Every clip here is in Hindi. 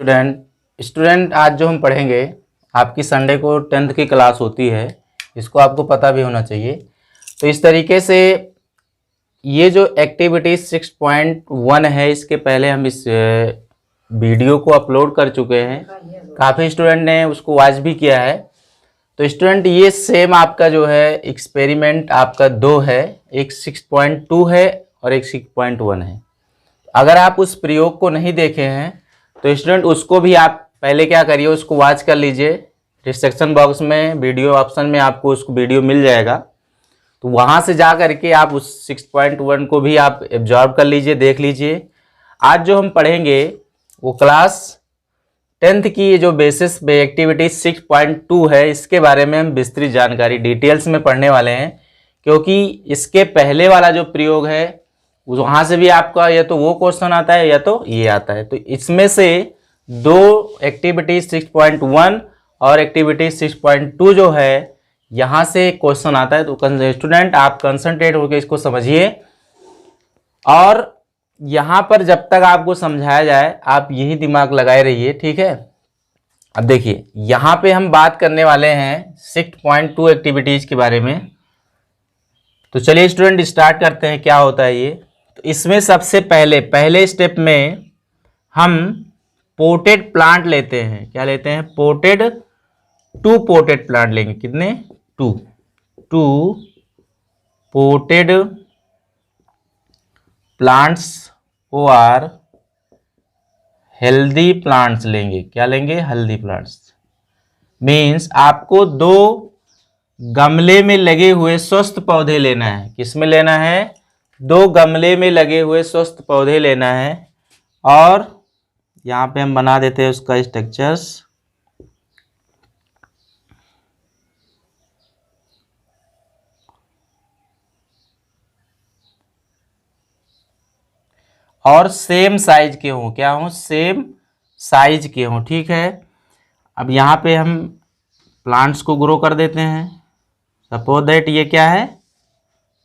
स्टूडेंट आज जो हम पढ़ेंगे, आपकी संडे को 10th की क्लास होती है, इसको आपको पता भी होना चाहिए। तो इस तरीके से ये जो एक्टिविटी 6.1 है, इसके पहले हम इस वीडियो को अपलोड कर चुके हैं। काफ़ी स्टूडेंट ने उसको वॉच भी किया है। तो स्टूडेंट ये सेम आपका जो है एक्सपेरिमेंट आपका 2 है, एक 6.2 है और एक 6.1 है। अगर आप उस प्रयोग को नहीं देखे हैं तो स्टूडेंट उसको भी आप पहले क्या करिए, उसको वॉच कर लीजिए। डिस्क्रिप्शन बॉक्स में वीडियो ऑप्शन में आपको उसको वीडियो मिल जाएगा, तो वहाँ से जा करके आप उस 6.1 को भी आप एब्जॉर्ब कर लीजिए, देख लीजिए। आज जो हम पढ़ेंगे वो क्लास 10th की जो बेसिस पे एक्टिविटी 6.2 है, इसके बारे में हम विस्तृत जानकारी डिटेल्स में पढ़ने वाले हैं। क्योंकि इसके पहले वाला जो प्रयोग है वहाँ से भी आपका या तो वो क्वेश्चन आता है या तो ये आता है। तो इसमें से दो एक्टिविटी 6.1 और एक्टिविटी 6.2 जो है यहाँ से क्वेश्चन आता है। तो स्टूडेंट आप कंसंट्रेट होकर इसको समझिए, और यहाँ पर जब तक आपको समझाया जाए आप यही दिमाग लगाए रहिए, ठीक है। अब देखिए यहाँ पे हम बात करने वाले हैं 6.2 एक्टिविटीज के बारे में। तो चलिए स्टूडेंट स्टार्ट करते हैं, क्या होता है ये। तो इसमें सबसे पहले स्टेप में हम पोटेड प्लांट लेते हैं। क्या लेते हैं? टू पोटेड प्लांट लेंगे। कितने? टू पोटेड प्लांट्स और हेल्दी प्लांट्स लेंगे। क्या लेंगे? Healthy plants. मीन्स आपको 2 गमले में लगे हुए स्वस्थ पौधे लेना है। किसमें लेना है? 2 गमले में लगे हुए स्वस्थ पौधे लेना है। और यहाँ पे हम बना देते हैं उसका स्ट्रक्चर्स। और सेम साइज के हों। क्या हों? सेम साइज के हों, ठीक है। अब यहाँ पे हम प्लांट्स को ग्रो कर देते हैं। सपोज दैट ये क्या है?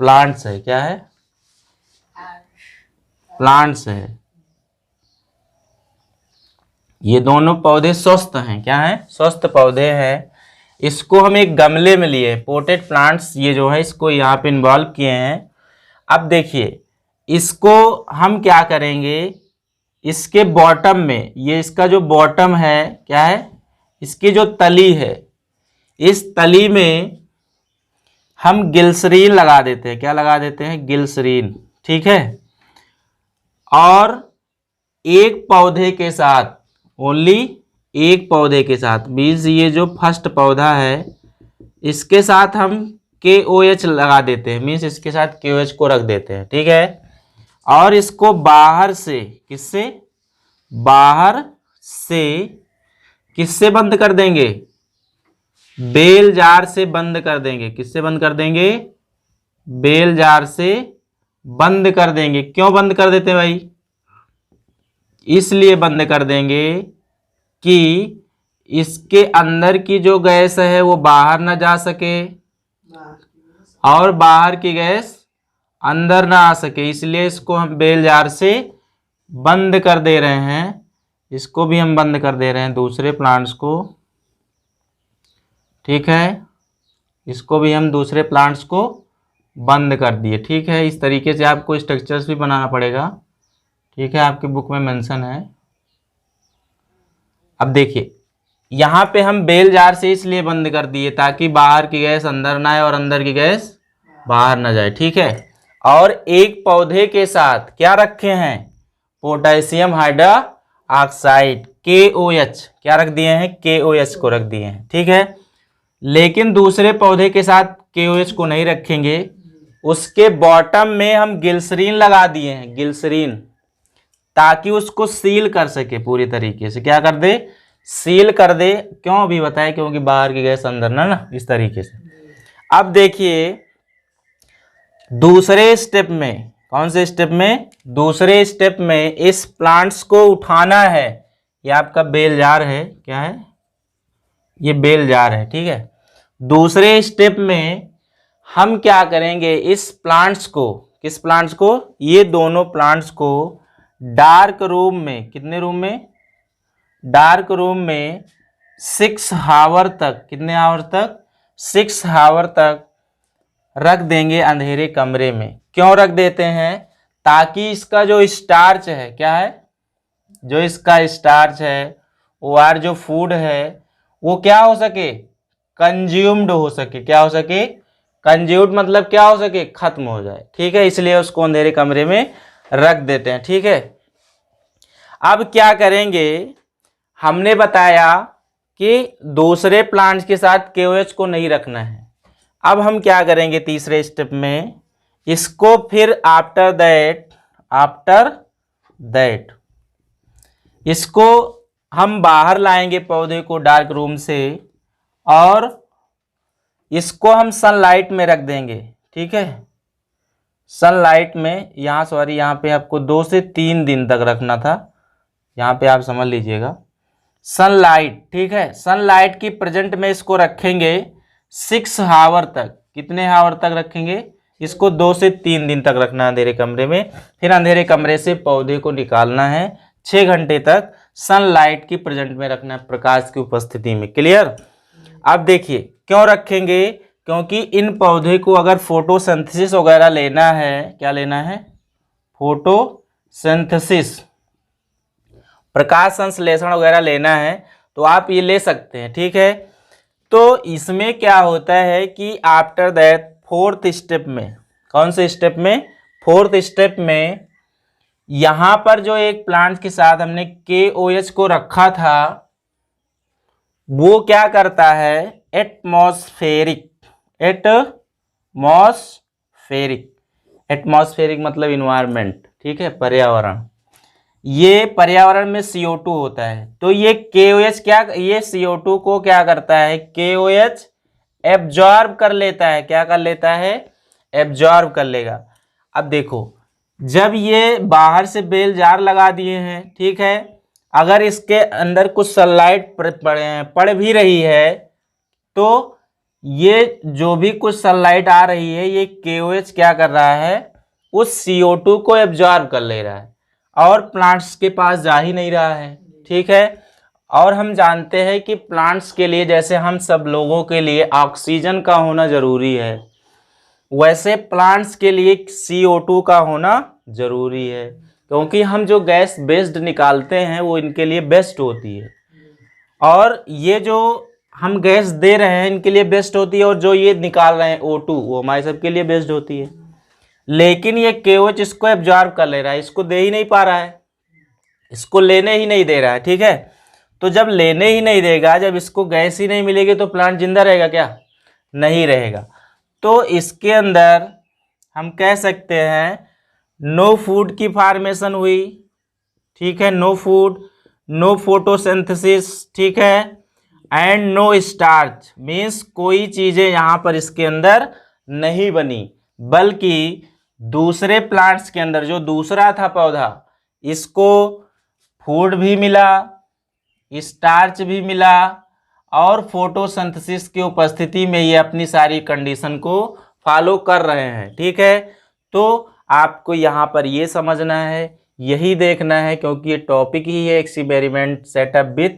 प्लांट्स है। क्या है? प्लांट्स है। ये दोनों पौधे स्वस्थ हैं। क्या है? स्वस्थ पौधे हैं। इसको हम एक गमले में लिए, पोटेड प्लांट्स ये जो है इसको यहाँ पे इन्वॉल्व किए हैं। अब देखिए इसको हम क्या करेंगे, इसके बॉटम में, ये इसका जो बॉटम है क्या है, इसकी जो तली है, इस तली में हम गिल्सरीन लगा देते हैं। क्या लगा देते हैं? गिल्सरीन, ठीक है। और एक पौधे के साथ, ओनली एक पौधे के साथ, मीन्स ये जो फर्स्ट पौधा है इसके साथ हम KOH लगा देते हैं। मीन्स इसके साथ KOH को रख देते हैं, ठीक है। और इसको बाहर से, किससे? बाहर से किससे बंद कर देंगे? बेल जार से बंद कर देंगे। किससे बंद कर देंगे? बेल जार से बंद कर देंगे। क्यों बंद कर देते हैं भाई? इसलिए बंद कर देंगे कि इसके अंदर की जो गैस है वो बाहर ना जा सके और बाहर की गैस अंदर ना आ सके। इसलिए इसको हम बेल जार से बंद कर दे रहे हैं। इसको भी हम बंद कर दे रहे हैं, दूसरे प्लांट्स को, ठीक है। इसको भी हम दूसरे प्लांट्स को बंद कर दिए, ठीक है। इस तरीके से आपको स्ट्रक्चर्स भी बनाना पड़ेगा, ठीक है। आपकी बुक में मेंशन है। अब देखिए यहाँ पे हम बेल जार से इसलिए बंद कर दिए ताकि बाहर की गैस अंदर ना आए और अंदर की गैस बाहर ना जाए, ठीक है। और एक पौधे के साथ क्या रखे हैं? Potassium hydroxide, KOH। क्या रख दिए हैं? KOH को रख दिए हैं, ठीक है। लेकिन दूसरे पौधे के साथ KOH को नहीं रखेंगे। उसके बॉटम में हम गिल्सरीन लगा दिए हैं, गिल्सरीन, ताकि उसको सील कर सके पूरी तरीके से। क्या कर दे? सील कर दे। क्यों अभी बताए? क्योंकि बाहर की गैस अंदर ना, इस तरीके से। अब देखिए दूसरे स्टेप में, कौन से स्टेप में? दूसरे स्टेप में इस प्लांट्स को उठाना है। ये आपका बेल जार है। क्या है? ये बेल जार है, ठीक है। दूसरे स्टेप में हम क्या करेंगे, इस प्लांट्स को, किस प्लांट्स को? ये दोनों प्लांट्स को डार्क रूम में, कितने रूम में? डार्क रूम में 6 आवर तक, कितने आवर तक, 6 आवर तक रख देंगे अंधेरे कमरे में। क्यों रख देते हैं? ताकि इसका जो स्टार्च है, क्या है, जो इसका स्टार्च है और जो फूड है वो क्या हो सके, कंज्यूम्ड हो सके। क्या हो सके? कंज्यूम्ड मतलब क्या हो सके, खत्म हो जाए। ठीक है, इसलिए उसको अंधेरे कमरे में रख देते हैं। ठीक है, अब क्या करेंगे, हमने बताया कि दूसरे प्लांट्स के साथ KOH को नहीं रखना है। अब हम क्या करेंगे तीसरे स्टेप में, इसको फिर आफ्टर दैट इसको हम बाहर लाएंगे पौधे को डार्क रूम से, और इसको हम सनलाइट में रख देंगे। ठीक है, सनलाइट में, यहाँ पे आपको 2 से 3 दिन तक रखना था, यहाँ पे आप समझ लीजिएगा सनलाइट। ठीक है, सनलाइट की प्रेजेंट में इसको रखेंगे 6 आवर तक। कितने आवर तक रखेंगे इसको? 2 से 3 दिन तक रखना है अंधेरे कमरे में। फिर अंधेरे कमरे से पौधे को निकालना है, 6 घंटे तक सनलाइट की प्रेजेंट में रखना है, प्रकाश की उपस्थिति में। क्लियर? अब देखिए क्यों रखेंगे, क्योंकि इन पौधे को अगर फोटोसिंथेसिस वगैरह लेना है, क्या लेना है, फोटोसिंथेसिस, प्रकाश संश्लेषण वगैरह लेना है तो आप ये ले सकते हैं। ठीक है, तो इसमें क्या होता है कि आफ्टर दैट 4th स्टेप में, कौन से स्टेप में, 4th स्टेप में, यहां पर जो एक प्लांट के साथ हमने KOH को रखा था वो क्या करता है, एटमॉस्फेरिक मतलब इन्वायरमेंट। ठीक है, पर्यावरण, ये पर्यावरण में CO2 होता है, तो ये KOH क्या, ये CO2 को क्या करता है, KOH एब्जॉर्ब कर लेता है। क्या कर लेता है? एब्जॉर्ब कर लेगा। अब देखो, जब ये बाहर से बेल जार लगा दिए हैं, ठीक है, अगर इसके अंदर कुछ सनलाइट पड़ भी रही है तो ये जो भी कुछ सनलाइट आ रही है ये KOH क्या कर रहा है, उस CO2 को एब्जॉर्ब कर ले रहा है और प्लांट्स के पास जा ही नहीं रहा है। ठीक है, और हम जानते हैं कि प्लांट्स के लिए, जैसे हम सब लोगों के लिए ऑक्सीजन का होना जरूरी है, वैसे प्लांट्स के लिए CO2 का होना जरूरी है, क्योंकि हम जो गैस बेस्ड निकालते हैं वो इनके लिए बेस्ट होती है, और ये जो हम गैस दे रहे हैं इनके लिए बेस्ट होती है, और जो ये निकाल रहे हैं O2 वो हमारे सबके लिए बेस्ट होती है। लेकिन ये KOH इसको एब्जॉर्ब कर ले रहा है, इसको दे ही नहीं पा रहा है, इसको लेने ही नहीं दे रहा है। ठीक है, तो जब लेने ही नहीं देगा, जब इसको गैस ही नहीं मिलेगी तो प्लांट जिंदा रहेगा क्या? नहीं रहेगा। तो इसके अंदर हम कह सकते हैं नो फूड की फॉर्मेशन हुई। ठीक है, नो फूड, नो फोटोसिंथेसिस, ठीक है, एंड नो स्टार्च, मीन्स कोई चीजें यहां पर इसके अंदर नहीं बनी, बल्कि दूसरे प्लांट्स के अंदर जो दूसरा था पौधा, इसको फूड भी मिला, स्टार्च भी मिला, और फोटोसिंथेसिस की उपस्थिति में ये अपनी सारी कंडीशन को फॉलो कर रहे हैं। ठीक है, तो आपको यहाँ पर ये समझना है, यही देखना है, क्योंकि ये टॉपिक ही है experiment setup with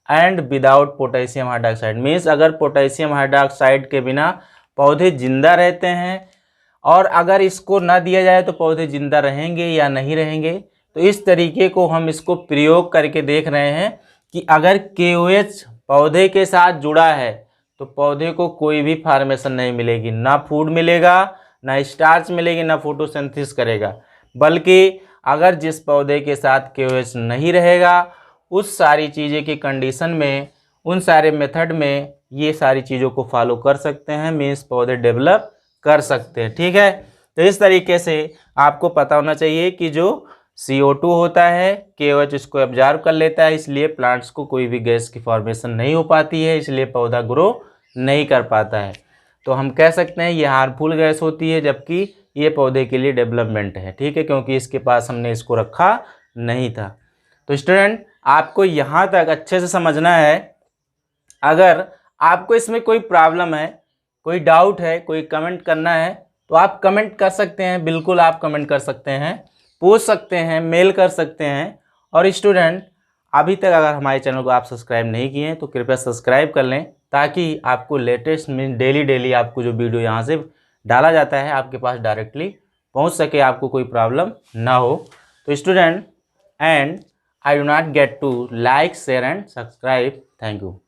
and without potassium hydroxide. Means अगर पोटेशियम हाइड्रोक्साइड के बिना पौधे जिंदा रहते हैं, और अगर इसको ना दिया जाए तो पौधे जिंदा रहेंगे या नहीं रहेंगे। तो इस तरीके को हम इसको प्रयोग करके देख रहे हैं कि अगर KOH पौधे के साथ जुड़ा है तो पौधे को कोई भी फॉर्मेशन नहीं मिलेगी, ना फूड मिलेगा, ना स्टार्च मिलेगी, ना फोटोसिंथेसिस करेगा। बल्कि अगर जिस पौधे के साथ KOH नहीं रहेगा, उस सारी चीज़ें की कंडीशन में, उन सारे मेथड में ये सारी चीज़ों को फॉलो कर सकते हैं, मीन्स पौधे डेवलप कर सकते हैं। ठीक है, तो इस तरीके से आपको पता होना चाहिए कि जो CO2 होता है, KOH इसको एब्जॉर्ब कर लेता है, इसलिए प्लांट्स को कोई भी गैस की फॉर्मेशन नहीं हो पाती है, इसलिए पौधा ग्रो नहीं कर पाता है। तो हम कह सकते हैं ये हार्मफुल गैस होती है, जबकि ये पौधे के लिए डेवलपमेंट है। ठीक है, क्योंकि इसके पास हमने इसको रखा नहीं था। तो स्टूडेंट, आपको यहाँ तक अच्छे से समझना है। अगर आपको इसमें कोई प्रॉब्लम है, कोई डाउट है, कोई कमेंट करना है तो आप कमेंट कर सकते हैं, बिल्कुल आप कमेंट कर सकते हैं, पूछ सकते हैं, मेल कर सकते हैं। और स्टूडेंट, अभी तक अगर हमारे चैनल को आप सब्सक्राइब नहीं किए हैं तो कृपया सब्सक्राइब कर लें, ताकि आपको लेटेस्ट में डेली आपको जो वीडियो यहाँ से डाला जाता है आपके पास डायरेक्टली पहुँच सके, आपको कोई प्रॉब्लम ना हो। तो student, and I do not get to like, share and subscribe. Thank you.